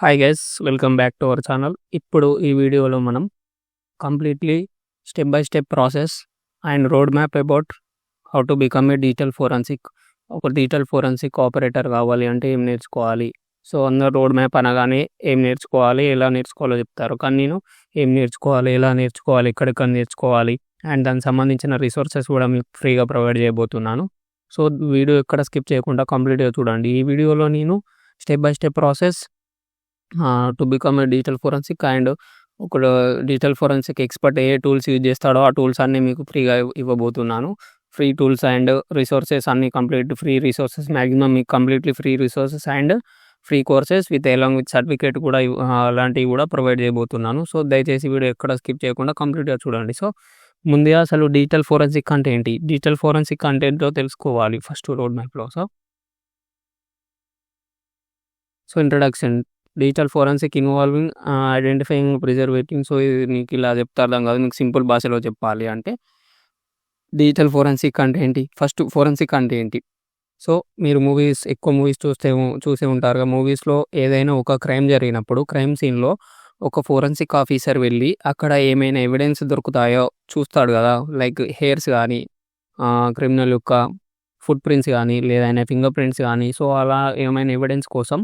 Hi guys, welcome back to our channel. ఇప్పుడు ఈ వీడియోలో మనం completely step by step process and road map about how to become a digital forensic. ఒక digital forensic operator కావాలి అంటే ఏం నేర్చుకోవాలి? సో అందరు రోడ్ మ్యాప్ అనగానే ఏం నేర్చుకోవాలి, ఎలా నేర్చుకోవాలో చెప్తారు. కానీ నేను ఏం నేర్చుకోవాలి, ఎలా నేర్చుకోవాలి, ఎక్కడెక్కడ నేర్చుకోవాలి అండ్ దానికి సంబంధించిన రిసోర్సెస్ కూడా మీకు ఫ్రీగా ప్రొవైడ్ చేయబోతున్నాను. సో వీడియో ఎక్కడ స్కిప్ చేయకుండా కంప్లీట్గా చూడండి. ఈ వీడియోలో నేను step by step process to become a digital forensic and ఒక డిజిటల్ ఫోరెన్సిక్ ఎక్స్పర్ట్ ఏ టూల్స్ యూజ్ చేస్తాడో ఆ టూల్స్ అన్నీ మీకు ఫ్రీగా ఇవ్వబోతున్నాను. ఫ్రీ టూల్స్ అండ్ రిసోర్సెస్ అన్నీ కంప్లీట్ ఫ్రీ రిసోర్సెస్, మ్యాక్సిమం మీకు completely free resources and free courses with along with certificate కూడా అలాంటివి కూడా ప్రొవైడ్ చేయబోతున్నాను. సో దయచేసి వీడియో ఎక్కడ స్కిప్ చేయకుండా కంప్లీట్గా చూడండి. సో ముందుగా అసలు డిజిటల్ ఫోరెన్సిక్ అంటే ఏంటి, డిజిటల్ ఫోరెన్సిక్ అంటే ఏంటో తెలుసుకోవాలి ఫస్ట్ రోడ్ మ్యాప్లో. So introduction. Digital forensic involving identifying, preserving. So ఇది నీకు ఇలా చెప్తే అర్థం కాదు, నీకు సింపుల్ భాషలో చెప్పాలి అంటే డిజిటల్ ఫోరెన్సిక్ అంటే ఏంటి, ఫస్ట్ ఫోరెన్సిక్ అంటే ఏంటి. సో మీరు ఎక్కువ మూవీస్ చూసే ఉంటారుగా. మూవీస్లో ఏదైనా ఒక క్రైమ్ జరిగినప్పుడు క్రైమ్ సీన్లో ఒక ఫోరెన్సిక్ ఆఫీసర్ వెళ్ళి అక్కడ ఏమైనా ఎవిడెన్స్ దొరుకుతాయో చూస్తాడు కదా, లైక్ హెయిర్స్ కానీ, క్రిమినల్ యొక్క ఫుట్ ప్రింట్స్ కానీ, లేదా ఫింగర్ ప్రింట్స్ కానీ. సో అలా ఏమైనా ఎవిడెన్స్ కోసం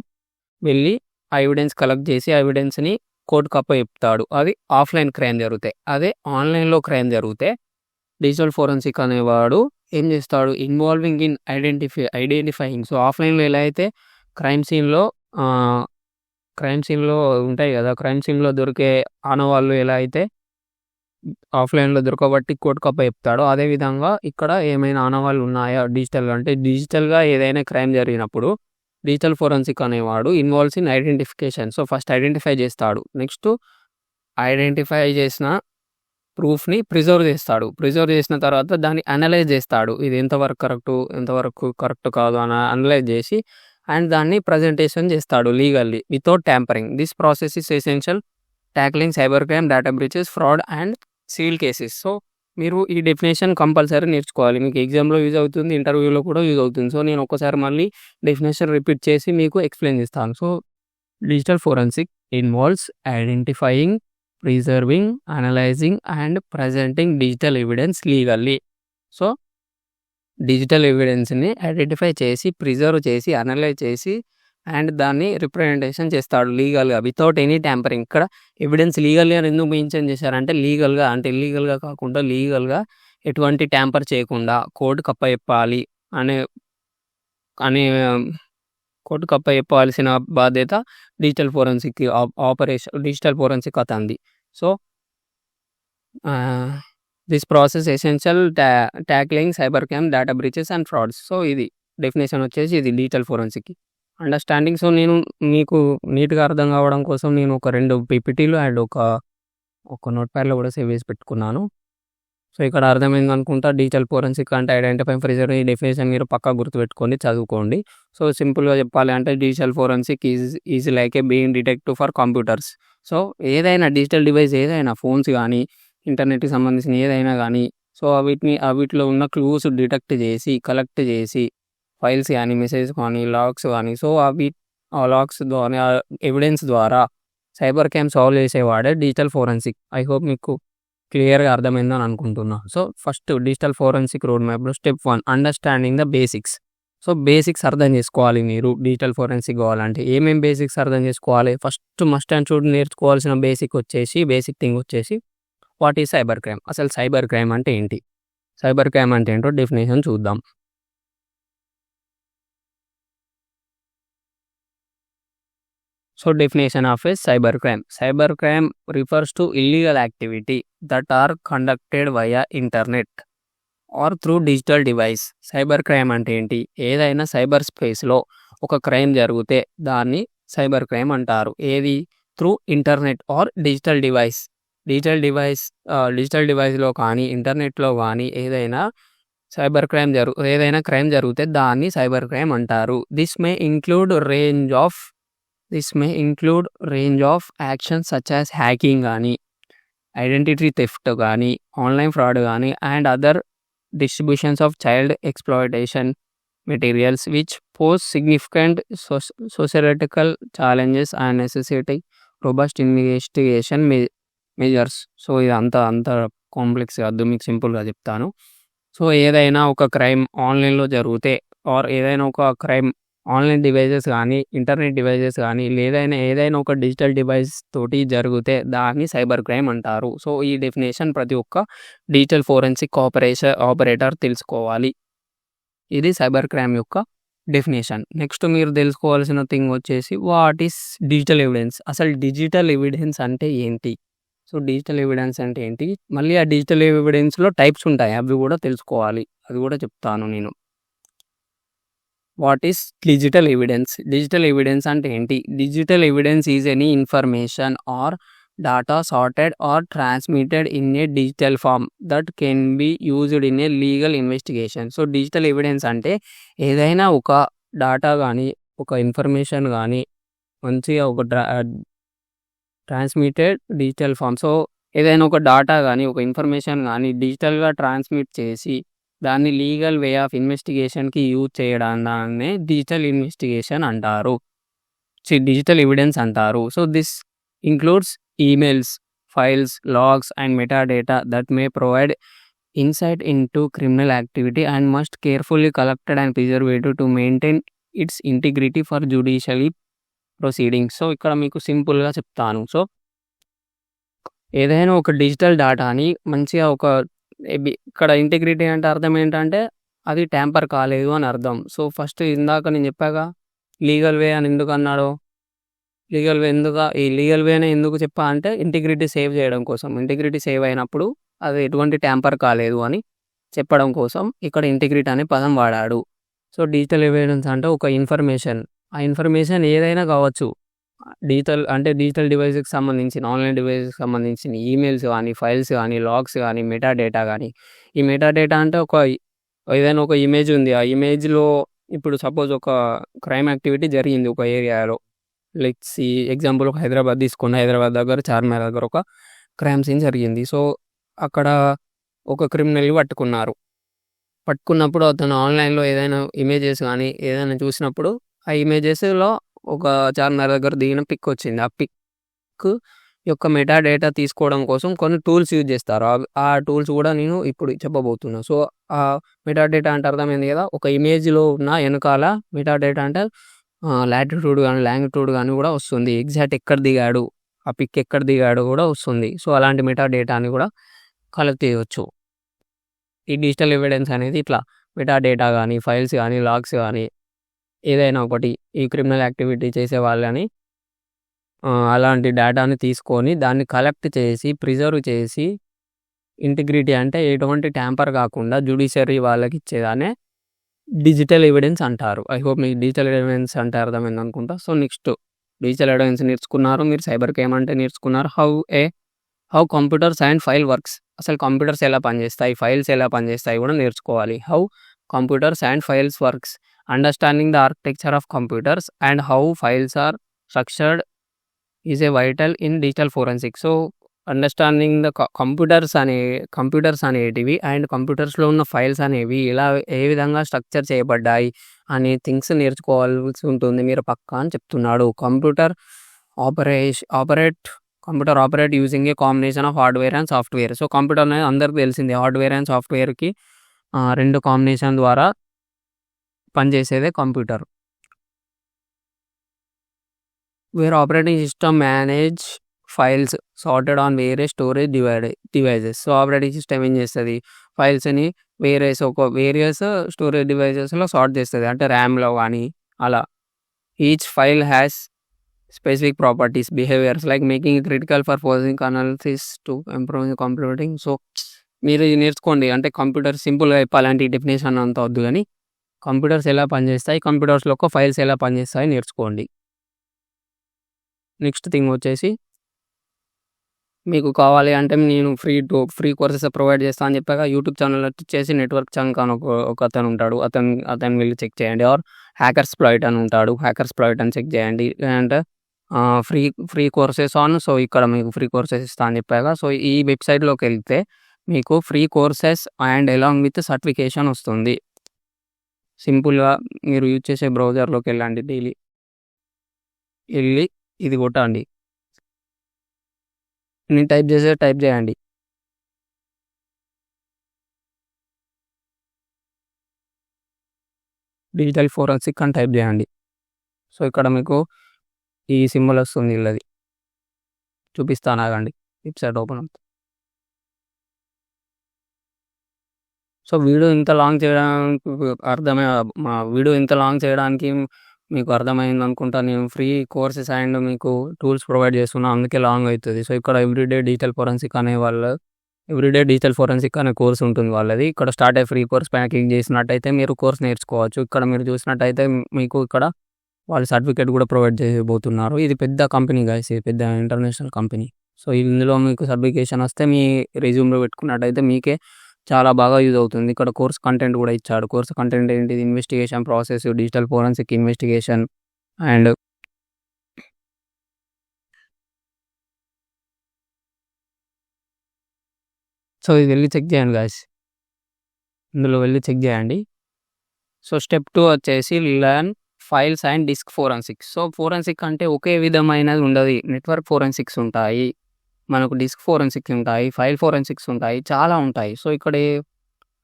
వెళ్ళి ఆ ఎవిడెన్స్ కలెక్ట్ చేసి ఆ ఎవిడెన్స్ని కోర్టుకు అప్పచెప్తాడు. అది ఆఫ్లైన్ క్రైమ్ జరుగుతాయి. అదే ఆన్లైన్లో క్రైమ్ జరిగితే డిజిటల్ ఫోరెన్సిక్ అనేవాడు ఏం చేస్తాడు, ఇన్వాల్వింగ్ ఇన్ ఐడెంటిఫైయింగ్. సో ఆఫ్లైన్లో ఎలా అయితే క్రైమ్ సీన్లో ఉంటాయి కదా, క్రైమ్ సీన్లో దొరికే ఆనవాళ్ళు ఎలా అయితే ఆఫ్లైన్లో దొరకబట్టి కోర్టుకు అప్పచెప్తాడో, అదేవిధంగా ఇక్కడ ఏమైనా ఆనవాళ్ళు ఉన్నాయా డిజిటల్గా, అంటే డిజిటల్గా ఏదైనా క్రైమ్ జరిగినప్పుడు డిజిటల్ ఫోరెన్సిక్ అనేవాడు involves in identification. So first identify చేస్తాడు, నెక్స్ట్ ఐడెంటిఫై చేసిన ప్రూఫ్ని ప్రిజర్వ్ చేస్తాడు. ప్రిజర్వ్ చేసిన తర్వాత దాన్ని అనలైజ్ చేస్తాడు, ఇది ఎంతవరకు కరెక్ట్ కాదు అని అనలైజ్ చేసి అండ్ దాన్ని ప్రజెంటేషన్ చేస్తాడు legally without tampering. This process is essential tackling cyber crime, data breaches, fraud and civil cases. So మీరు ఈ డెఫినేషన్ కంపల్సరీ నేర్చుకోవాలి, మీకు ఎగ్జామ్లో యూజ్ అవుతుంది, ఇంటర్వ్యూలో కూడా యూజ్ అవుతుంది. సో నేను ఒకసారి మళ్ళీ డెఫినేషన్ రిపీట్ చేసి మీకు ఎక్స్ప్లెయిన్ చేస్తాను. So digital forensic involves identifying, preserving, analysing and presenting digital evidence legally. So digital ఎవిడెన్స్ని ఐడెంటిఫై చేసి, ప్రిజర్వ్ చేసి, అనలైజ్ చేసి అండ్ దాన్ని రిప్రజెంటేషన్ చేస్తాడు లీగల్గా వితౌట్ ఎనీ ట్యాంపరింగ్. ఇక్కడ ఎవిడెన్స్ లీగల్గా ఎందుకు మెన్షన్ చేశారంటే లీగల్గా, అంటే ఇల్లీగల్గా కాకుండా లీగల్గా ఎటువంటి ట్యాంపర్ చేయకుండా కోర్టుకు అప్పచెప్పాలి అనే కోర్టుకు అప్పచెప్పాల్సిన బాధ్యత డిజిటల్ ఫోరెన్సిక్ అతంది. So this process essential tackling cyber crime, data breaches and frauds. So ఇది డెఫినేషన్ వచ్చేసి ఇది డిజిటల్ ఫోరెన్సిక్కి అండర్స్టాండింగ్. సో నేను మీకు నీట్గా అర్థం కావడం కోసం నేను ఒక 2 పీపీటీలు అండ్ ఒక నోట్ ప్యాడ్లో కూడా సేవ్ చేసి పెట్టుకున్నాను. సో ఇక్కడ అర్థమైంది అనుకుంటా. డిజిటల్ ఫోరెన్సిక్ అంటే ఐడెంటిఫై, ప్రిజర్వ్, ఈ డెఫినేషన్ మీరు పక్కా గుర్తుపెట్టుకొని చదువుకోండి. సో సింపుల్గా చెప్పాలి అంటే digital forensic is like a being detective for computers. So ఏదైనా డిజిటల్ డివైస్, ఏదైనా ఫోన్స్ కానీ, ఇంటర్నెట్కి సంబంధించిన ఏదైనా కానీ, సో వీటిలో ఉన్న క్లూస్ డిటెక్ట్ చేసి, కలెక్ట్ చేసి, ఫైల్స్ కానీ, మెసేజ్ కానీ, లాగ్స్ కానీ, సో ఆ లాగ్స్ ద్వారా, ఎవిడెన్స్ ద్వారా సైబర్ క్రైమ్ సాల్వ్ చేసేవాడే డిజిటల్ ఫోరెన్సిక్. ఐ హోప్ మీకు క్లియర్గా అర్థమైందని అనుకుంటున్నా. So first digital forensic road మ్యాప్లో step 1 understanding the basics. So basics అర్థం చేసుకోవాలి మీరు డిజిటల్ ఫోరెన్సిక్ కావాలంటే. ఏమేం బేసిక్స్ అర్థం చేసుకోవాలి? ఫస్ట్ మస్ట్ అండ్ షుడ్ నేర్చుకోవాల్సిన బేసిక్ థింగ్ వచ్చేసి వాట్ ఈజ్ సైబర్ క్రైమ్. అసలు సైబర్ క్రైమ్ అంటే ఏంటి, సైబర్ క్రైమ్ అంటే ఏంటో డెఫినేషన్ చూద్దాం. So definition of a cyber crime. Cyber crime refers to illegal activity that are conducted via internet or through digital device. Cyber crime అంటే ఏంటి? ఏదైనా cyber స్పేస్లో ఒక క్రైమ్ జరిగితే దాన్ని సైబర్ క్రైమ్ అంటారు. ఏది? త్రూ ఇంటర్నెట్ ఆర్ డిజిటల్ డివైస్లో కానీ, ఇంటర్నెట్లో కానీ ఏదైనా క్రైమ్ జరిగితే దాన్ని సైబర్ క్రైమ్ అంటారు. This may include range of actions such as hacking కానీ, ఐడెంటిటీ థెఫ్ట్ కానీ, ఆన్లైన్ ఫ్రాడ్ కానీ and other distributions of child exploitation materials which pose significant societal challenges and necessity robust investigation measures. So ఇది అంత complex కాదు, మీకు సింపుల్గా చెప్తాను. So ఏదైనా ఒక క్రైమ్ ఆన్లైన్లో జరిగితే ఆర్ ఏదైనా ఒక క్రైమ్ ఆన్లైన్ డివైజెస్ కానీ ఇంటర్నెట్ డివైజెస్ కానీ ఏదైనా ఒక డిజిటల్ డివైస్ తోటి జరిగితే దాన్ని సైబర్ క్రైమ్ అంటారు. సో ఈ డెఫినేషన్ ప్రతి ఒక్క డిజిటల్ ఫోరెన్సిక్ ఆపరేటర్ తెలుసుకోవాలి. ఇది సైబర్ క్రైమ్ యొక్క డెఫినేషన్. నెక్స్ట్ మీరు తెలుసుకోవాల్సిన థింగ్ వచ్చేసి వాట్ ఈస్ డిజిటల్ ఎవిడెన్స్. అసలు డిజిటల్ ఎవిడెన్స్ అంటే ఏంటి? సో డిజిటల్ ఎవిడెన్స్ అంటే ఏంటి, మళ్ళీ ఆ డిజిటల్ ఎవిడెన్స్లో టైప్స్ ఉంటాయి, అవి కూడా తెలుసుకోవాలి, అది కూడా చెప్తాను నేను. What is digital evidence? Digital evidence అంటే ఏంటి? Digital evidence is any information are data sorted or transmitted in a digital form that can be used in a legal investigation. So digital evidence అంటే ఏదైనా ఒక data కానీ ఒక information కానీ మంచిగా ఒక ట్రాన్స్మిటెడ్ డిజిటల్ ఫామ్. సో ఏదైనా ఒక డాటా కానీ ఒక ఇన్ఫర్మేషన్ కానీ డిజిటల్గా ట్రాన్స్మిట్ చేసి దాన్ని లీగల్ వే ఆఫ్ ఇన్వెస్టిగేషన్కి యూజ్ చేయడాన్ని డిజిటల్ ఇన్వెస్టిగేషన్ అంటారు, డిజిటల్ ఎవిడెన్స్ అంటారు. So this includes emails, files, logs and metadata that may provide insight into criminal activity and must carefully collected and preserved to maintain its integrity for judicially proceedings. So ఇక్కడ మీకు సింపుల్గా చెప్తాను. So ఏదైనా ఒక digital డేటాని మంచిగా ఇక్కడ integrity అంటే అర్థం ఏంటంటే అది ట్యాంపర్ కాలేదు అని అర్థం. సో ఫస్ట్ ఇందాక నేను చెప్పాగా లీగల్ వే అని ఎందుకు అన్నాడు, ఈ లీగల్ వేనే ఎందుకు చెప్పా అంటే ఇంటిగ్రిటీ సేవ్ చేయడం కోసం. ఇంటిగ్రిటీ సేవ్ అయినప్పుడు అది ఎటువంటి ట్యాంపర్ కాలేదు అని చెప్పడం కోసం ఇక్కడ ఇంటిగ్రిటీ అనే పదం వాడాడు. సో డిజిటల్ ఎవిడెన్స్ అంటే ఒక ఇన్ఫర్మేషన్, ఆ ఇన్ఫర్మేషన్ ఏదైనా కావచ్చు, డిజిటల్ డివైస్కి సంబంధించిన ఆన్లైన్ డివైస్కి సంబంధించిన ఈమెయిల్స్ కానీ ఫైల్స్ కానీ లాగ్స్ కానీ మెటాడేటా కానీ. ఈ మెటాడేటా అంటే ఏదైనా ఒక ఇమేజ్ ఉంది, ఆ ఇమేజ్లో ఇప్పుడు సపోజ్ ఒక క్రైమ్ యాక్టివిటీ జరిగింది ఒక ఏరియాలో, లైక్ ఎగ్జాంపుల్ ఒక హైదరాబాద్ తీసుకున్న, హైదరాబాద్ దగ్గర చార్మినార్ దగ్గర ఒక క్రైమ్ సీన్ జరిగింది. సో అక్కడ ఒక క్రిమినల్ని పట్టుకున్నప్పుడు అతను ఆన్లైన్లో ఏదైనా ఇమేజెస్ కానీ ఏదైనా చూసినప్పుడు ఆ ఇమేజెస్లో ఒక చార్మినార్ దగ్గర దిగిన పిక్ వచ్చింది. ఆ పిక్ యొక్క మెటా డేటా తీసుకోవడం కోసం కొన్ని టూల్స్ యూజ్ చేస్తారు, ఆ టూల్స్ కూడా నేను ఇప్పుడు చెప్పబోతున్నా. సో ఆ మెటా డేటా అంటే అర్థమైంది కదా, ఒక ఇమేజ్లో ఉన్న వెనకాల మెటా డేటా అంటే లాటిట్యూడ్ కానీ లాంగిట్యూడ్ కానీ కూడా వస్తుంది, ఎగ్జాక్ట్ ఎక్కడ దిగాడు, ఆ పిక్ ఎక్కడ దిగాడు కూడా వస్తుంది. సో అలాంటి మెటా డేటాని కూడా కలెక్ట్ చేయవచ్చు. ఈ డిజిటల్ ఎవిడెన్స్ అనేది ఇట్లా మెటా డేటా కానీ ఫైల్స్ కానీ లాగ్స్ కానీ ఏదైనా ఒకటి ఈ క్రిమినల్ యాక్టివిటీ చేసే వాళ్ళని అలాంటి డేటాని తీసుకొని దాన్ని కలెక్ట్ చేసి ప్రిజర్వ్ చేసి ఇంటిగ్రిటీ అంటే ఎటువంటి ట్యాంపర్ కాకుండా జ్యుడిషియరీ వాళ్ళకి ఇచ్చేదానే డిజిటల్ ఎవిడెన్స్ అంటారు. ఐ హోప్ మీకు డిజిటల్ ఎవిడెన్స్ అంటే అర్థమైంది అనుకుంటా. సో నెక్స్ట్ డిజిటల్ ఎవిడెన్స్ నేర్చుకున్నారు, మీరు సైబర్ క్రైమ్ అంటే నేర్చుకున్నారు. How computers and file works. అసలు కంప్యూటర్స్ ఎలా పనిచేస్తాయి, ఫైల్స్ ఎలా పనిచేస్తాయి కూడా నేర్చుకోవాలి. How computers and files works, understanding the architecture of computers and how files are structured is a vital in digital forensic. So understanding the computers అనేటివి and కంప్యూటర్స్లో ఉన్న ఫైల్స్ అనేవి ఇలా ఏ విధంగా స్ట్రక్చర్ చేయబడ్డాయి అనే థింగ్స్ నేర్చుకోవాల్సి ఉంటుంది మీరు పక్కా అని చెప్తున్నాడు. Computer operate using a combination of hardware and software. So computer అనేది అందరికీ తెలిసింది, హార్డ్వేర్ అండ్ సాఫ్ట్వేర్కి రెండు కాంబినేషన్ ద్వారా పనిచేసేదే computer. Where operating system manage files sorted on వేరే storage devices. So operating system ఏం చేస్తుంది, ఫైల్స్ని వేరియస్ స్టోరేజ్ డివైజెస్లో సార్ట్ చేస్తుంది, అంటే ర్యామ్లో కానీ అలా. Each file has specific properties behaviours like making critical for forensic analysis to improve computing. So మీరు ఇది నేర్చుకోండి, అంటే కంప్యూటర్ సింపుల్గా చెప్పాలంటే ఈ డెఫినేషన్ అంత వద్దు కానీ కంప్యూటర్స్ ఎలా పనిచేస్తాయి, కంప్యూటర్స్లో ఫైల్స్ ఎలా పనిచేస్తాయి నేర్చుకోండి. నెక్స్ట్ థింగ్ వచ్చేసి మీకు కావాలి అంటే నేను ఫ్రీ కోర్సెస్ ప్రొవైడ్ చేస్తాను అని చెప్పాక యూట్యూబ్ ఛానల్ వచ్చేసి నెట్వర్క్ చంక్ అని ఒక అతను ఉంటాడు, అతను వెళ్ళి చెక్ చేయండి. ఆర్ హ్యాకర్స్ ప్లాయిట్ అని ఉంటాడు, హ్యాకర్స్ ప్లాయిట్ అని చెక్ చేయండి. అంటే ఫ్రీ కోర్సెస్ ఆన్. సో ఇక్కడ మీకు ఫ్రీ కోర్సెస్ ఇస్తా అని చెప్పాక సో ఈ వెబ్సైట్లోకి వెళ్తే మీకు free courses and along with certification వస్తుంది. సింపుల్‌గా మీరు యూజ్ చేసే బ్రౌజర్‌లోకి వెళ్ళండి డైలీ. వెళ్ళి ఇది కొట్టండి. నేను టైప్ చేయండి. డిజిటల్ ఫోరెన్సిక్ అని టైప్ చేయండి. సో ఇక్కడ మీకు ఈ సింబల్ వస్తుంది వీళ్ళది. చూపిస్తాను ఆగండి. వెబ్‌సైట్ ఓపెన్ అవుతుంది. సో వీడియో ఇంత లాంగ్ చేయడానికి మా వీడియో ఇంత లాంగ్ చేయడానికి మీకు అర్థమైంది అనుకుంటా. నేను ఫ్రీ కోర్సెస్ అండ్ మీకు టూల్స్ ప్రొవైడ్ చేస్తున్నా, అందుకే లాంగ్ అవుతుంది. సో ఇక్కడ ఎవ్రీడే డిజిటల్ ఫోరెన్సిక్ అనే కోర్స్ ఉంటుంది వాళ్ళది. ఇక్కడ స్టార్ట్ అయ్యే ఫ్రీ కోర్స్ పైన క్లిక్ చేసినట్టయితే మీరు కోర్స్ నేర్చుకోవచ్చు. ఇక్కడ మీరు చూసినట్టయితే మీకు ఇక్కడ వాళ్ళు సర్టిఫికేట్ కూడా ప్రొవైడ్ చేయబోతున్నారు. ఇది పెద్ద కంపెనీ గైస్, ఇది పెద్ద ఇంటర్నేషనల్ కంపెనీ. సో ఇందులో మీకు సర్టిఫికేషన్ వస్తే మీ రెజ్యూమ్లో పెట్టుకున్నట్టయితే మీకే చాలా బాగా యూజ్ అవుతుంది. ఇక్కడ కోర్స్ కంటెంట్ కూడా ఇచ్చాడు. కోర్స్ కంటెంట్ ఏంటిది? Investigation process, digital forensic investigation and so ఇది వెళ్ళి చెక్ చేయండి గాయ్స్. ఇందులో వెళ్ళి చెక్ చేయండి. సో స్టెప్ 2 వచ్చేసి learn files and disk forensics. So forensic అంటే ఒకే విధమైనది ఉండదు. నెట్వర్క్ ఫోరెన్సిక్స్ ఉంటాయి, మనకు డిస్క్ ఫోరెన్సిక్స్ ఉంటాయి, ఫైల్ ఫోరెన్సిక్స్ ఉంటాయి, చాలా ఉంటాయి. సో ఇక్కడ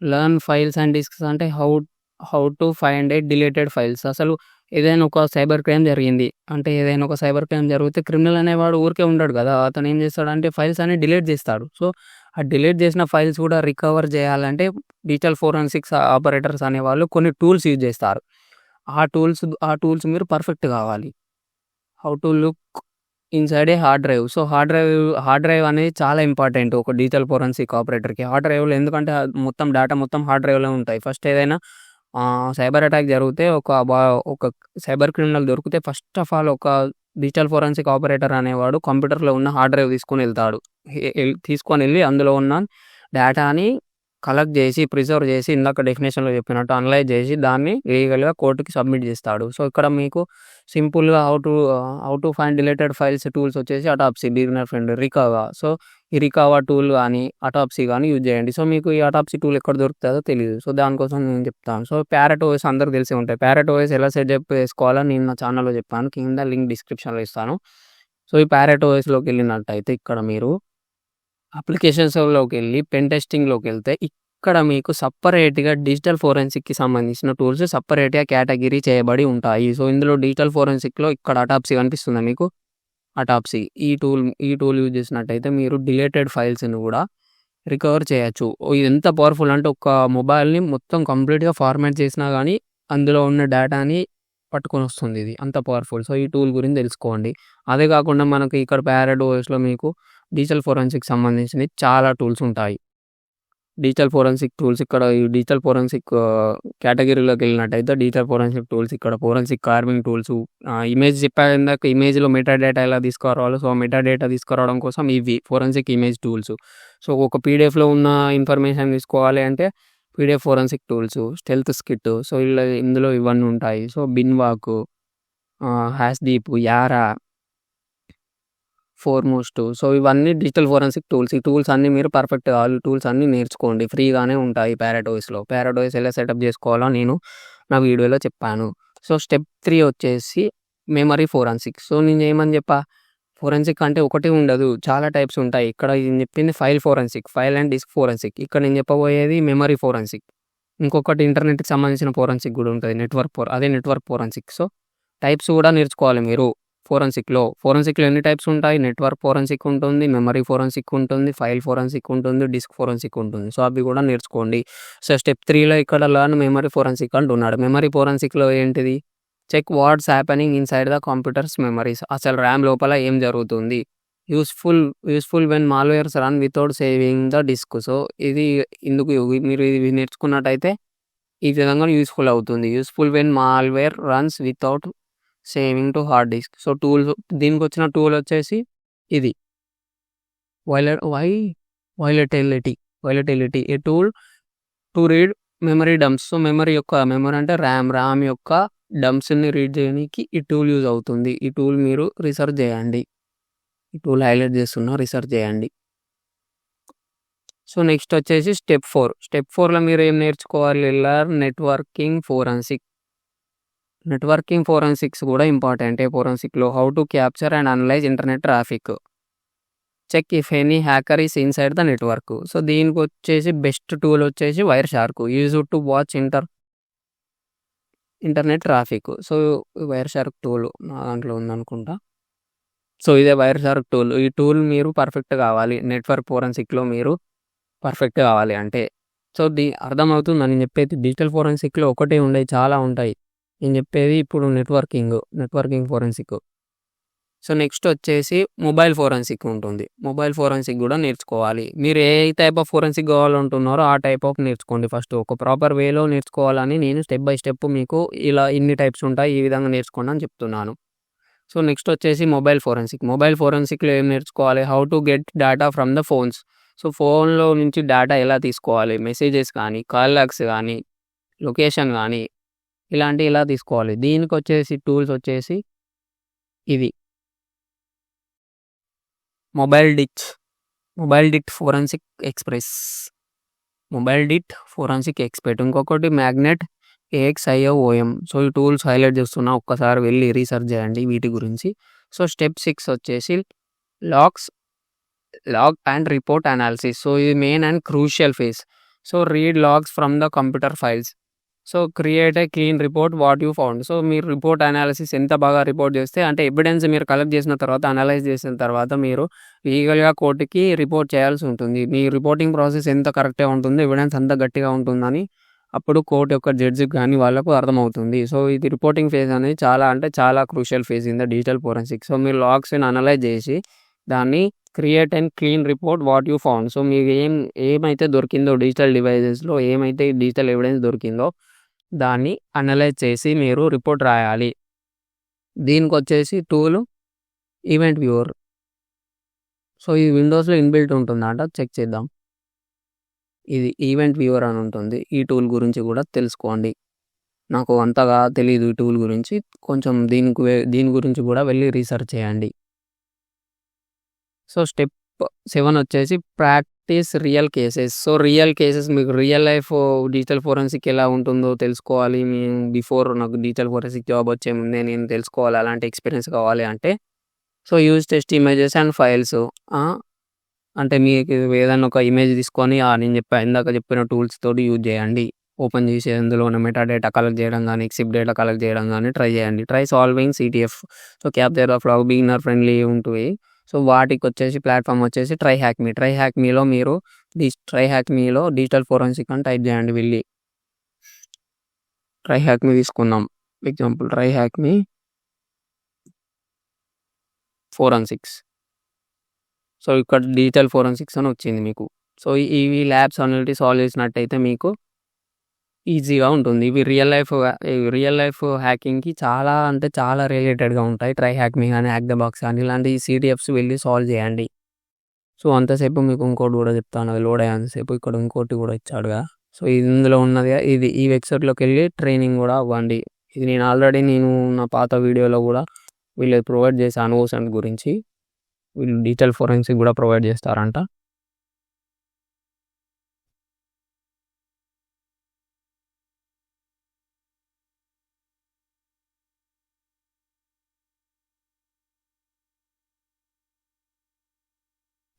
లెర్న్ ఫైల్స్ అండ్ డిస్క్స్ అంటే how to find deleted files. అసలు ఏదైనా ఒక సైబర్ క్రైమ్ జరిగింది అంటే, ఏదైనా ఒక సైబర్ క్రైమ్ జరిగితే క్రిమినల్ అనేవాడు ఊరికే ఉండడు కదా. అతను ఏం చేస్తాడంటే ఫైల్స్ అన్ని డిలీట్ చేస్తాడు. సో ఆ డిలీట్ చేసిన ఫైల్స్ కూడా రికవర్ చేయాలంటే డిజిటల్ ఫోరెన్సిక్స్ ఆపరేటర్స్ అనేవాళ్ళు కొన్ని టూల్స్ యూజ్ చేస్తారు. ఆ టూల్స్ మీరు పర్ఫెక్ట్ కావాలి. How to look inside A hard drive. So hard drive అనేది చాలా ఇంపార్టెంట్ ఒక డిజిటల్ ఫోరెన్సిక్ ఆపరేటర్కి. హార్డ్ డ్రైవ్లో ఎందుకంటే మొత్తం డేటా మొత్తం హార్డ్ డ్రైవ్లో ఉంటాయి. ఫస్ట్ ఏదైనా సైబర్ అటాక్ జరిగితే ఒక సైబర్ క్రిమినల్ దొరికితే ఫస్ట్ ఆఫ్ ఆల్ ఒక డిజిటల్ ఫోరెన్సిక్ ఆపరేటర్ అనేవాడు కంప్యూటర్లో ఉన్న హార్డ్ డ్రైవ్ తీసుకొని వెళ్ళి అందులో ఉన్న డేటాని కలెక్ట్ చేసి, ప్రిజర్వ్ చేసి, ఇందాక డెఫినేషన్లో చెప్పినట్టు అనలైజ్ చేసి దాన్ని లీగల్గా కోర్టుకి సబ్మిట్ చేస్తాడు. సో ఇక్కడ మీకు సింపుల్గా how to find deleted files tools వచ్చేసి అటాప్సీ, బిగినర్ ఫ్రెండ్, రికవా. సో ఈ రికవా టూల్ కానీ అటాప్సీ కానీ యూజ్ చేయండి. సో మీకు ఈ అటాప్సీ టూల్ ఎక్కడ దొరుకుతుందో తెలియదు. సో దానికోసం నేను చెప్తాను. సో ప్యారెట్ ఓఎస్ అందరికి తెలిసే ఉంటాయి. ప్యారెట్ ఓఎస్ ఎలా సెటప్ చేసుకోవాలని నేను నా ఛానల్లో చెప్పాను, కింద లింక్ డిస్క్రిప్షన్లో ఇస్తాను. సో ఈ ప్యారెట్ ఓఎస్లోకి వెళ్ళినట్టయితే ఇక్కడ మీరు అప్లికేషన్స్లోకి వెళ్ళి పెన్ టెస్టింగ్లోకి వెళ్తే ఇక్కడ మీకు సపరేట్గా డిజిటల్ ఫోరెన్సిక్కి సంబంధించిన టూల్స్ సపరేట్గా కేటగిరీ చేయబడి ఉంటాయి. సో ఇందులో డిజిటల్ ఫోరెన్సిక్లో ఇక్కడ అటాప్సీ కనిపిస్తుందా మీకు? అటాప్సీ ఈ టూల్ యూజ్ చేసినట్టయితే మీరు డిలీటెడ్ ఫైల్స్ని కూడా రికవర్ చేయొచ్చు. ఇది ఎంత పవర్ఫుల్ అంటే ఒక మొబైల్ని మొత్తం కంప్లీట్గా ఫార్మాట్ చేసినా కానీ అందులో ఉన్న డేటాని పట్టుకొని వస్తుంది. ఇది అంత పవర్ఫుల్. సో ఈ టూల్ గురించి తెలుసుకోండి. అదే కాకుండా మనకి ఇక్కడ ప్యారెట్ ఓఎస్లో మీకు డిజిటల్ ఫోరెన్సిక్ సంబంధించిన చాలా టూల్స్ ఉంటాయి. డిజిటల్ ఫోరెన్సిక్ టూల్స్ ఇక్కడ ఈ డిజిటల్ ఫోరెన్సిక్ కేటగిరీలోకి వెళ్ళినట్టయితే డిజిటల్ ఫోరెన్సిక్ టూల్స్ ఇక్కడ ఫోరెన్సిక్ కార్వింగ్ టూల్స్, ఇమేజ్ చెప్పాను ఇందాక, ఇమేజ్లో మెటా డేటా ఎలా తీసుకురావాలో, సో మెటా డేటా తీసుకురావడం కోసం ఇవి ఫోరెన్సిక్ ఇమేజ్ టూల్స్. సో ఒక పీడిఎఫ్లో ఉన్న ఇన్ఫర్మేషన్ తీసుకోవాలి అంటే PDF forensic tools, stealth skit. So ఇందులో ఇవన్నీ ఉంటాయి. సో బిన్వాక్, హ్యాష్డీప్, యారా, ఫోర్మోస్ట్. సో ఇవన్నీ డిజిటల్ ఫోరెన్సిక్ టూల్స్. ఈ టూల్స్ అన్నీ మీరు పర్ఫెక్ట్ టూల్స్ అన్నీ నేర్చుకోండి, ఫ్రీగానే ఉంటాయి ప్యారెట్ ఓఎస్లో. ప్యారెట్ ఓఎస్ ఎలా సెటప్ చేసుకోవాలో నేను నా వీడియోలో చెప్పాను. సో స్టెప్ 3 వచ్చేసి మెమరీ ఫోరెన్సిక్. సో నేను ఏమని చెప్పా, ఫోరెన్సిక్ అంటే ఒకటి ఉండదు, చాలా టైప్స్ ఉంటాయి. ఇక్కడ నేను చెప్పింది file forensic, file and disk forensic. ఇక్కడ నేను చెప్పబోయేది మెమరీ ఫోరెన్సిక్. ఇంకొకటి ఇంటర్నెట్కి సంబంధించిన ఫోరెన్సిక్ కూడా ఉంటుంది, నెట్వర్క్ ఫోరెన్సిక్. సో టైప్స్ కూడా నేర్చుకోవాలి మీరు. ఫోరెన్సిక్లో ఎన్ని టైప్స్ ఉంటాయి? నెట్వర్క్ ఫోరెన్సిక్ ఉంటుంది, మెమరీ ఫోరెన్సిక్ ఉంటుంది, ఫైల్ ఫోరెన్సిక్ ఉంటుంది, డిస్క్ ఫోరెన్సిక్ ఉంటుంది. సో అవి కూడా నేర్చుకోండి. సో స్టెప్ 3లో ఇక్కడ లర్న్ మెమరీ ఫోరెన్సిక్ అంటున్నాడు. మెమరీ ఫోరెన్సిక్లో ఏంటిది? Check what's happening inside the computers memories. అసలు ర్యామ్ లోపల ఏం జరుగుతుంది. Useful when malwares run without saving the disk. So ఇది మీరు ఇది నేర్చుకున్నట్టయితే ఈ విధంగా యూస్ఫుల్ అవుతుంది. Useful when malware runs without saving to hard disk. So దీనికి వచ్చిన టూల్ వచ్చేసి ఇది volatility, a tool to read memory dumps. So memory అంటే ర్యామ్ యొక్క డంప్స్ని రీడ్ చేయడానికి ఈ టూల్ యూజ్ అవుతుంది. ఈ టూల్ మీరు రీసెర్చ్ చేయండి. ఈ టూల్ హైలైట్ చేస్తున్నా, రీసెర్చ్ చేయండి. సో నెక్స్ట్ వచ్చేసి స్టెప్ 4. స్టెప్ 4లో మీరు ఏం నేర్చుకోవాలి? Learn networking forensic. Networking forensics కూడా ఇంపార్టెంటే ఫోరెన్సిక్లో. How to capture and analyse internet traffic. Check if any hacker is inside the network. So దీనికి వచ్చేసి బెస్ట్ టూల్ వచ్చేసి Wireshark. Use to watch internet traffic. So Wireshark tool నా దాంట్లో ఉందనుకుంటా. So ఇదే వైర్ షార్క్ టూల్. ఈ tool మీరు perfect కావాలి నెట్వర్క్ ఫోరెన్సిక్లో, మీరు పర్ఫెక్ట్ కావాలి అంటే. సో అర్థమవుతుందా నేను చెప్పేది? డిజిటల్ ఫోరెన్సిక్లో ఒకటే ఉండేవి, చాలా ఉంటాయి. నేను చెప్పేది ఇప్పుడు నెట్వర్కింగ్ ఫోరెన్సిక్. సో నెక్స్ట్ వచ్చేసి మొబైల్ ఫోరెన్సిక్ ఉంటుంది. మొబైల్ ఫోరెన్సిక్ కూడా నేర్చుకోవాలి. మీరు ఏ టైప్ ఆఫ్ ఫోరెన్సిక్ కావాలంటున్నారో ఆ టైప్ ఆఫ్ నేర్చుకోండి ఫస్ట్. ఒక ప్రాపర్ వేలో నేర్చుకోవాలని నేను స్టెప్ బై స్టెప్ మీకు ఇలా ఇన్ని టైప్స్ ఉంటాయి, ఈ విధంగా నేర్చుకోండి అని చెప్తున్నాను. సో నెక్స్ట్ వచ్చేసి మొబైల్ ఫోరెన్సిక్. మొబైల్ ఫోరెన్సిక్లో ఏం నేర్చుకోవాలి? How to get data from the phones. So ఫోన్లో నుంచి డేటా ఎలా తీసుకోవాలి, మెసేజెస్ కానీ, కాల్ లాగ్స్ కానీ, లొకేషన్ కానీ, ఇలాంటివి ఎలా తీసుకోవాలి. దీనికి వచ్చేసి టూల్స్ వచ్చేసి ఇది మొబైల్ డిట్ ఫోరెన్సిక్ ఎక్స్పర్ట్. ఇంకొకటి మ్యాగ్నెట్ AXIOM. సో ఈ టూల్స్ హైలైట్ చేస్తున్నా, ఒక్కసారి వెళ్ళి రీసెర్చ్ చేయండి వీటి గురించి. సో స్టెప్ 6 వచ్చేసి log and report analysis. So ఇది main and crucial phase. So read logs from the computer files. So create a clean report what you found. So మీరు రిపోర్ట్ అనాలిసిస్ ఎంత బాగా రిపోర్ట్ చేస్తే, అంటే ఎవిడెన్స్ మీరు collect చేసిన తర్వాత, అనలైజ్ చేసిన తర్వాత మీరు లీగల్గా కోర్టుకి రిపోర్ట్ చేయాల్సి ఉంటుంది. మీ రిపోర్టింగ్ ప్రాసెస్ ఎంత కరెక్ట్గా ఉంటుందో, ఎవిడెన్స్ అంత గట్టిగా ఉంటుందని అప్పుడు కోర్టు యొక్క జడ్జికి కానీ వాళ్ళకు అర్థమవుతుంది. సో ఇది రిపోర్టింగ్ ఫేజ్ అనేది చాలా crucial phase in the digital forensic. So మీరు లాగ్స్ని అనలైజ్ చేసి దాన్ని create and clean report what you found. So మీకు ఏమైతే దొరికిందో డిజిటల్ డివైజెస్లో, ఏమైతే డిజిటల్ ఎవిడెన్స్ దొరికిందో దాన్ని అనలైజ్ చేసి మీరు రిపోర్ట్ రాయాలి. దీనికి వచ్చేసి టూల్ ఈవెంట్ వ్యూవర్. సో ఇది విండోస్లో ఇన్బిల్ట్ ఉంటుందంట, చెక్ చేద్దాం. ఇది ఈవెంట్ వ్యూవర్ అని ఉంటుంది. ఈ టూల్ గురించి కూడా తెలుసుకోండి. నాకు అంతగా తెలియదు ఈ టూల్ గురించి, కొంచెం దీని గురించి కూడా వెళ్ళి రీసెర్చ్ చేయండి. సో స్టెప్ 7 వచ్చేసి practice real cases. So real cases, మీకు రియల్ లైఫ్ డిజిటల్ ఫోరెన్సిక్ ఎలా ఉంటుందో తెలుసుకోవాలి. బిఫోర్ నాకు డిజిటల్ ఫోరెన్సిక్ జాబ్ వచ్చే ముందే నేను తెలుసుకోవాలి, అలాంటి ఎక్స్పీరియన్స్ కావాలి అంటే. So use test images and files. అంటే మీకు ఏదైనా ఒక ఇమేజ్ తీసుకొని నేను ఇందాక చెప్పిన టూల్స్ తోటి యూజ్ చేయండి. ఓపెన్ చేసి అందులో ఉన్న మెటా డేటా కలెక్ట్ చేయడం కానీ, ఎక్సిప్ డేటా కలెక్ట్ చేయడం కానీ ట్రై చేయండి. Try solving CTF. So capture of log, beginner friendly ఉంటుంది. సో వాటికి వచ్చేసి ప్లాట్ఫామ్ వచ్చేసి ట్రై హ్యాక్మీలో మీరు డిజిటల్ ఫోరెన్సిక్ అని టైప్ చేయండి. వెళ్ళి ట్రై హ్యాక్మీ తీసుకుందాం example. TryHackMe forensics. So ఇక్కడ డిజిటల్ ఫోరెన్సిక్స్ అని వచ్చింది మీకు. సో ఇవి ల్యాబ్స్ అనేవి సాల్వ్ చేసినట్టయితే మీకు ఈజీగా ఉంటుంది. ఇవి రియల్ లైఫ్ హ్యాకింగ్కి చాలా రిలేటెడ్గా ఉంటాయి. ట్రై హ్యాక్మీ కానీ, హ్యాక్ ద బాక్స్ కానీ, ఇలాంటి CTFs వెళ్ళి సాల్వ్ చేయండి. సో అంతసేపు మీకు ఇంకోటి కూడా చెప్తాను, అది లోడ్ అయ్యేంతసేపు ఇక్కడ ఇంకోటి కూడా ఇచ్చాడుగా. సో ఇందులో ఉన్నది ఈ వెబ్సైట్లోకి వెళ్ళి ట్రైనింగ్ కూడా అవ్వండి. ఇది నేను ఆల్రెడీ నా పాత వీడియోలో కూడా వీళ్ళు ప్రొవైడ్ చేశాను ఓసెంట్ గురించి. వీళ్ళు డిజిటల్ ఫోరెన్సిక్ కూడా ప్రొవైడ్ చేస్తారంట.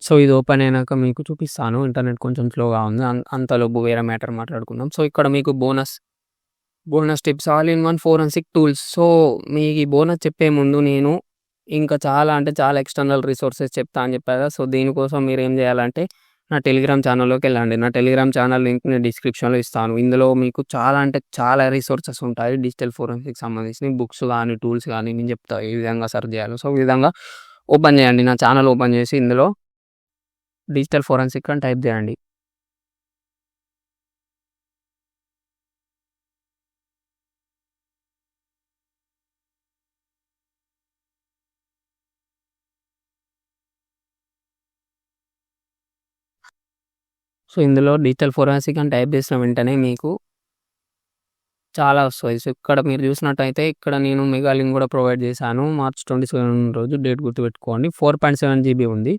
సో ఇది ఓపెన్ అయినాక మీకు చూపిస్తాను. ఇంటర్నెట్ కొంచెం స్లోగా ఉంది, అంతలోపు వేరే మ్యాటర్ మాట్లాడుకుందాం. సో ఇక్కడ మీకు bonus tips, all in one forensic tools. So మీకు ఈ బోనస్ చెప్పే ముందు నేను ఇంకా చాలా ఎక్స్టర్నల్ రిసోర్సెస్ చెప్తా అని చెప్పాను. సో దీనికోసం మీరు ఏం చేయాలంటే నా టెలిగ్రామ్ ఛానల్లోకి వెళ్ళండి. నా టెలిగ్రామ్ ఛానల్ లింక్ నేను డిస్క్రిప్షన్లో ఇస్తాను. ఇందులో మీకు చాలా రిసోర్సెస్ ఉంటాయి డిజిటల్ ఫోరెన్సిక్ సంబంధించిన బుక్స్ కానీ, టూల్స్ కానీ నేను చెప్తా ఏ విధంగా సెర్చ్ చేయాలో. సో ఈ విధంగా ఓపెన్ చేయండి, నా ఛానల్ ఓపెన్ చేసి ఇందులో డిజిటల్ ఫోరెన్సిక్ అని టైప్ చేయండి. సో ఇందులో డిజిటల్ ఫోరెన్సిక్ అని టైప్ చేసిన వెంటనే మీకు చాలా వస్తాయి. సో ఇక్కడ మీరు చూసినట్టయితే ఇక్కడ నేను మెగా లింక్ కూడా ప్రొవైడ్ చేశాను. మార్చ్ 27 రోజు డేట్ గుర్తుపెట్టుకోండి. 4.7 GB ఉంది.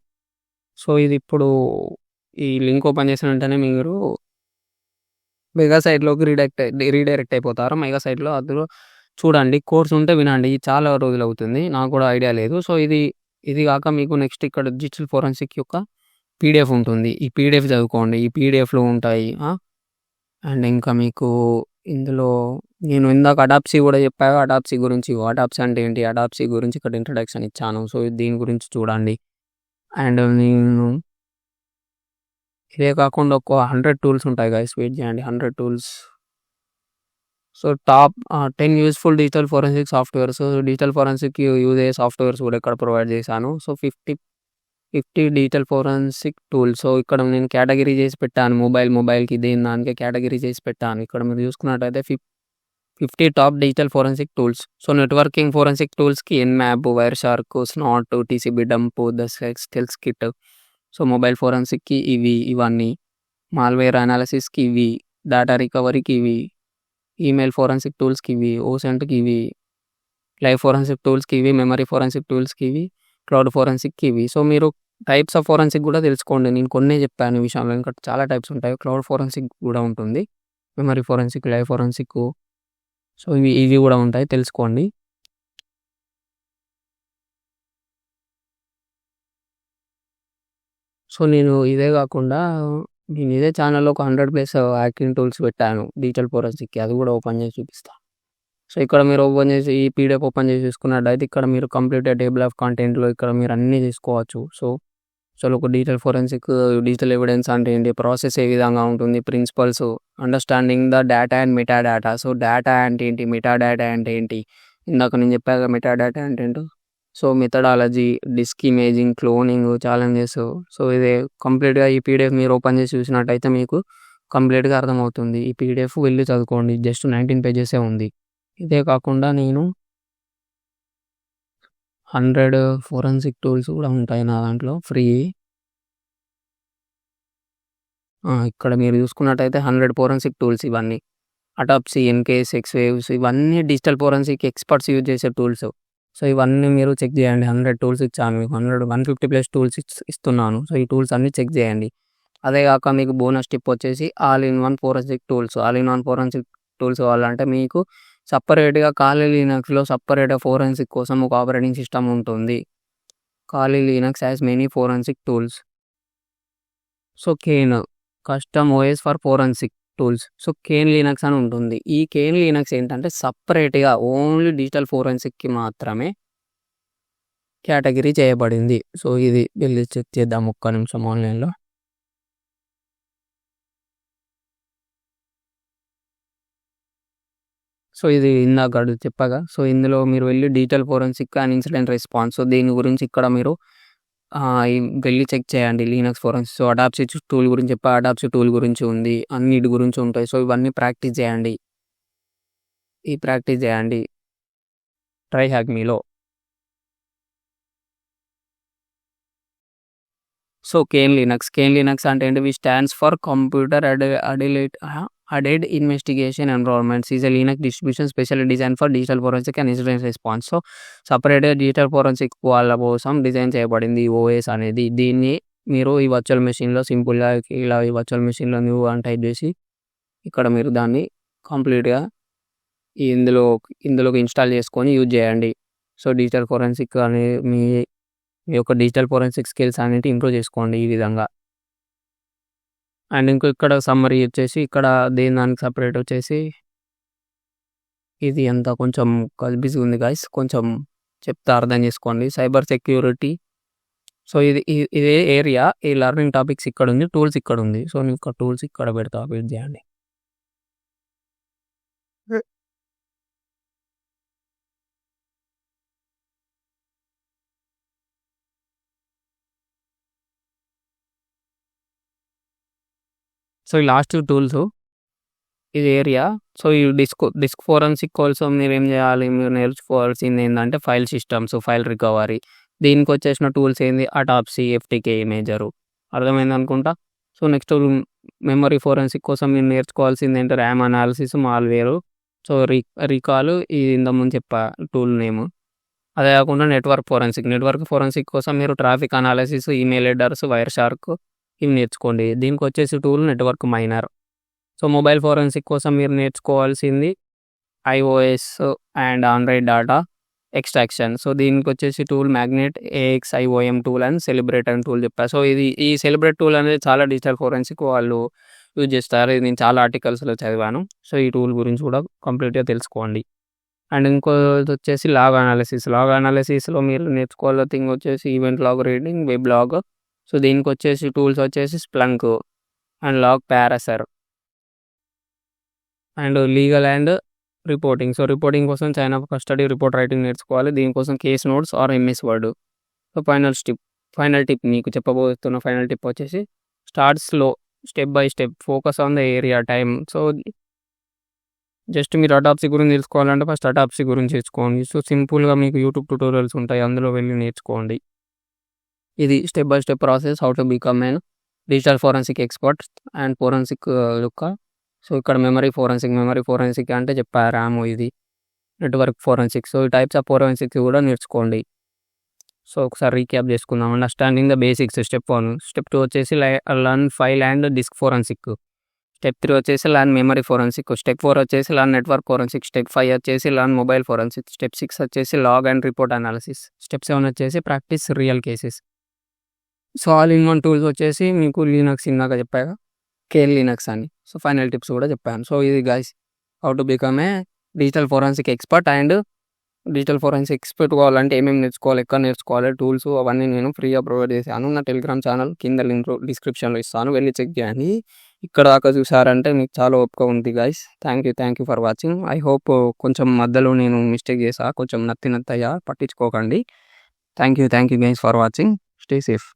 సో ఇది ఇప్పుడు ఈ లింక్ ఓపెన్ చేసిన వెంటనే మీరు మెగా సైట్‌లోకి రీడైరెక్ట్ అయిపోతారు. మెగా సైట్‌లో అందులో చూడండి. కోర్స్ ఉంటే వినండి. చాలా రోజులవుతుంది. నాకు కూడా ఐడియా లేదు. సో, ఇది గాక మీకు నెక్స్ట్ ఇక్కడ డిజిటల్ ఫోరెన్సిక్ యొక్క పీడిఎఫ్ ఉంటుంది. ఈ పీడిఎఫ్ చదువుకోండి. ఈ పీడిఎఫ్‌లో ఉంటాయి. అండ్ ఇంకా మీకు ఇందులో నేను ఇందాక అడాప్సీ కూడా చెప్పా. అడాప్సీ గురించి అడాప్సీ అంటే ఏంటి? అడాప్సీ గురించి ఇక్కడ ఇంట్రడక్షన్ ఇచ్చాను. సో, దీని గురించి చూడండి. అండ్ నేను ఇదే కాకుండా ఒక 100 టూల్స్ ఉంటాయి గైస్. వెయిట్ చేయండి. 100 టూల్స్. So, top 10 useful digital forensic softwares. Digital ఫోరెన్సిక్‌కి యూజ్ అయ్యే సాఫ్ట్‌వేర్స్ కూడా ఇక్కడ ప్రొవైడ్ చేశాను. So, 50 digital forensic tools. So, ఇక్కడ నేను కేటగిరీ చేసి పెట్టాను. మొబైల్‌కి దానికి కేటగిరీ చేసి పెట్టాను. ఇక్కడ మీరు చూసుకున్నట్టయితే 50 top digital forensic tools. So, networking forensic టూల్స్‌కి Nmap, Wireshark, Snort, TCP dump, the sleuth kit. So, mobile ఫోరెన్సిక్‌కి ఇవన్నీ. మాల్‌వేర్ అనాలిసిస్‌కి ఇవి. డేటా రికవరీకి ఇవి. ఈమెయిల్ ఫోరెన్సిక్ టూల్స్‌కి ఇవి. ఓసెంట్‌కి ఇవి. లైవ్ ఫోరెన్సిక్ టూల్స్‌కి ఇవి. మెమరీ ఫోరెన్సిక్ టూల్స్‌కి ఇవి. క్లౌడ్ ఫోరెన్సిక్‌కి ఇవి. సో, మీరు టైప్స్ ఆఫ్ ఫోరెన్సిక్ కూడా తెలుసుకోండి. నేను కొన్నే చెప్పాను ఈ విషయంలో. ఇంకా చాలా టైప్స్ ఉంటాయి. క్లౌడ్ ఫోరెన్సిక్ కూడా ఉంటుంది. Memory forensic, live forensic. So, ఇవి కూడా ఉంటాయి. తెలుసుకోండి. సో, నేను ఇదే కాకుండా నేను ఇదే ఛానెల్‌లో ఒక 100+ హ్యాకింగ్ టూల్స్ పెట్టాను. డిజిటల్ ఫోరెన్సిక్‌కి. అది కూడా ఓపెన్ చేసి చూపిస్తా. సో, ఇక్కడ మీరు ఓపెన్ చేసి ఈ పీడిఎఫ్ ఓపెన్ చేసి చూసుకున్నట్టయితే ఇక్కడ మీరు కంప్లీట్ టేబుల్ ఆఫ్ కంటెంట్‌లో ఇక్కడ మీరు అన్నీ తీసుకోవచ్చు. సో, ఒక డిజిటల్ ఫోరెన్సిక్, డిజిటల్ ఎవిడెన్స్ అంటే ఏంటి? ప్రాసెస్ ఏ విధంగా ఉంటుంది? Principles, understanding the data and meta data. So, data అంటే ఏంటి? మెటా డేటా అంటే ఏంటి? ఇందాక నేను చెప్పాగా మెటా డేటా అంటే ఏంటో. So, methodology, disk imaging, cloning, challenges. So, ఇది కంప్లీట్‌గా ఈ పీడిఎఫ్ మీరు ఓపెన్ చేసి చూసినట్టయితే మీకు కంప్లీట్‌గా అర్థమవుతుంది. ఈ పీడిఎఫ్ వెళ్లి చదువుకోండి. జస్ట్ 19 పేజెసే ఉంది. ఇదే కాకుండా నేను 100 ఫోరెన్సిక్ టూల్స్ కూడా ఉంటాయి నా దాంట్లో ఫ్రీ. ఇక్కడ మీరు చూసుకున్నట్టయితే 100 ఫోరెన్సిక్ టూల్స్ ఇవన్నీ. అటాప్సీ, ఎన్‌కేస్, ఎక్స్‌వేవ్స్ ఇవన్నీ డిజిటల్ ఫోరెన్సిక్ ఎక్స్‌పర్ట్స్ యూజ్ చేసే టూల్స్. సో, ఇవన్నీ మీరు చెక్ చేయండి. 100 టూల్స్ ఇచ్చాను మీకు. 150+ టూల్స్ ఇస్తున్నాను. సో, ఈ టూల్స్ అన్నీ చెక్ చేయండి. అదే కాక మీకు బోనస్ టిప్ వచ్చేసి all in one forensic tools. All in one forensic tools కావాలంటే మీకు సెపరేట్‌గా కాలీ లినక్స్‌లో సెపరేట్‌గా ఫోరెన్సిక్ కోసం ఒక ఆపరేటింగ్ సిస్టమ్ ఉంటుంది. Kali Linux has many forensic tools. So, Caine custom OS for forensic tools. So, Caine Linux అని ఉంటుంది. ఈ కేన్ లినక్స్ ఏంటంటే సెపరేట్‌గా ఓన్లీ డిజిటల్ ఫోరెన్సిక్‌కి మాత్రమే కేటగిరీ చేయబడింది. సో, ఇది వెళ్లి చెక్ చేద్దాం ఒక్క నిమిషం ఆన్‌లైన్‌లో. సో, ఇది ఇందాక చెప్పాగా. సో, ఇందులో మీరు వెళ్లి digital forensic and incident response. So, దీని గురించి ఇక్కడ మీరు వెళ్లి చెక్ చేయండి. Linux forensic. సో, అడాప్సీ టూల్ గురించి చెప్పా. అడాప్సీ టూల్ గురించి ఉంది. అన్నిటి గురించి ఉంటాయి. సో, ఇవన్నీ ప్రాక్టీస్ చేయండి. ప్రాక్టీస్ చేయండి. ట్రై హ్యాక్మీలో. సో, కేన్ లినక్స్ అంటే ఏంటి? Stands for computer added investigation environments. Is a Linux distribution specially design for digital forensic and incident response. So, సెపరేట్‌గా డిజిటల్ ఫోరెన్సిక్ వాళ్ళ కోసం డిజైన్ చేయబడింది ఈ ఓఎస్ అనేది. దీన్ని మీరు ఈ వర్చువల్ మెషిన్‌లో సింపుల్‌గా ఇలా ఈ వర్చువల్ మెషిన్‌లో న్యూ అని టైప్ చేసి ఇక్కడ మీరు దాన్ని కంప్లీట్‌గా ఇందులోకి ఇన్‌స్టాల్ చేసుకొని యూజ్ చేయండి. సో, డిజిటల్ ఫోరెన్సిక్ అనే మీ యొక్క డిజిటల్ ఫోరెన్సిక్ స్కిల్స్ అనేవి ఇంప్రూవ్ చేసుకోండి ఈ విధంగా. అండ్ ఇక్కడ సమ్మరీ వచ్చేసి ఇక్కడ దానికి సెపరేట్ వచ్చేసి ఇది అంతా కొంచెం గజిబిజిగా ఉంది గైస్. కొంచెం చెప్తే అర్థం చేసుకోండి. Cyber security. సో, ఇదే ఏరియా. ఈ లెర్నింగ్ టాపిక్స్ ఇక్కడ ఉంది. టూల్స్ ఇక్కడ ఉంది. సో, నేను ఇక్కడ టూల్స్ ఇక్కడ పెడతా. వెయిట్ చేయండి. సో, ఈ లాస్ట్ టూల్స్ ఇది ఏరియా. సో, ఈ డిస్క్ ఫోరెన్సిక్ కోసం మీరేం చేయాలి? మీరు నేర్చుకోవాల్సింది ఏంటంటే ఫైల్ సిస్టమ్స్, ఫైల్ రికవరీ. దీనికి వచ్చేసిన టూల్స్ ఏంది? Autopsy, FTK imager. అర్థమైంది అనుకుంటా. సో, నెక్స్ట్ మెమరీ ఫోరెన్సిక్ కోసం మీరు నేర్చుకోవాల్సింది ఏంటి? RAM analysis, malware. So, recall ఇది ఇంతకుముందు చెప్పా టూల్ నేమ్. అదే కాకుండా నెట్వర్క్ ఫోరెన్సిక్ కోసం మీరు traffic analysis, email headers, Wireshark ఇవి నేర్చుకోండి. దీనికి వచ్చేసి tool network miner. So mobile forensic కోసం మీరు నేర్చుకోవాల్సింది iOS and android data extraction. So దీనికి వచ్చేసి tool Magnet AXIOM tool and Cellebrite అని టూల్ చెప్పారు. సో ఈ సెలిబ్రేట్ టూల్ అనేది చాలా డిజిటల్ ఫోరెన్సిక్ వాళ్ళు యూజ్ చేస్తారు. ఇది నేను చాలా ఆర్టికల్స్లో చదివాను. సో ఈ టూల్ గురించి కూడా కంప్లీట్గా తెలుసుకోండి. అండ్ ఇంకోటి వచ్చేసి లాగ్ అనాలిసిస్. లాగ్ అనాలిసిస్లో మీరు నేర్చుకోవాల థింగ్ వచ్చేసి event log reading, web log. So దీనికి వచ్చేసి టూల్స్ వచ్చేసి Splunk and log parser and legal and reporting. So reporting కోసం chain of custody report writing నేర్చుకోవాలి. దీనికోసం case notes or MS Word. So final tip మీకు చెప్పబోతున్న final tip వచ్చేసి start slow, step by step, focus on the area time. So just మీరు Autopsy గురించి తెలుసుకోవాలంటే first autopsy గురించి నేర్చుకోండి. సో సింపుల్గా మీకు యూట్యూబ్ ట్యూటోరియల్స్ ఉంటాయి, అందులో వెళ్ళి నేర్చుకోండి. ఇది step by step process how to become an digital forensic expert and forensic యొక్క. సో ఇక్కడ మెమరీ ఫోరెన్సిక్ అంటే చెప్పాము. ఇది నెట్వర్క్ ఫోరెన్సిక్. సో ఈ టైప్స్ ఆఫ్ ఫోరెన్సిక్ కూడా నేర్చుకోండి. సో ఒకసారి రీక్యాప్ చేసుకుందాం. Understanding the basics step 1. Step 2 వచ్చేసి learn file and disk forensic. Step 3 వచ్చేసి లర్న్ మెమరీ ఫోరెన్సిక్. స్టెప్ 4 వచ్చేసి లర్న్ నెట్వర్క్ ఫోరెన్సిక్. స్టెప్ 5 వచ్చేసి లర్న్ మొబైల్ ఫోరెన్సిక్. స్టెప్ 6 వచ్చేసి log and report analysis. Step 7 వచ్చేసి practice real cases. So all in one tools వచ్చేసి మీకు Linux ఇందాక చెప్పాక Kali Linux అని. సో ఫైనల్ టిప్స్ కూడా చెప్పాను. సో ఇది guys how to become a digital forensic expert. And digital forensic expert కావాలంటే ఏమేమి నేర్చుకోవాలి, ఎక్కడ నేర్చుకోవాలి, టూల్స్ అవన్నీ నేను ఫ్రీగా ప్రొవైడ్ చేశాను. నా టెలిగ్రామ్ ఛానల్ కింద లింక్ డిస్క్రిప్షన్లో ఇస్తాను, వెళ్ళి చెక్ చేయండి. ఇక్కడ దాకా చూసారంటే మీకు చాలా ఓపిక ఉంది guys. Thank you for watching. I hope కొంచెం మధ్యలో నేను మిస్టేక్ చేసా, కొంచెం నత్తయ్యా, పట్టించుకోకండి. Thank you guys for watching. Stay safe.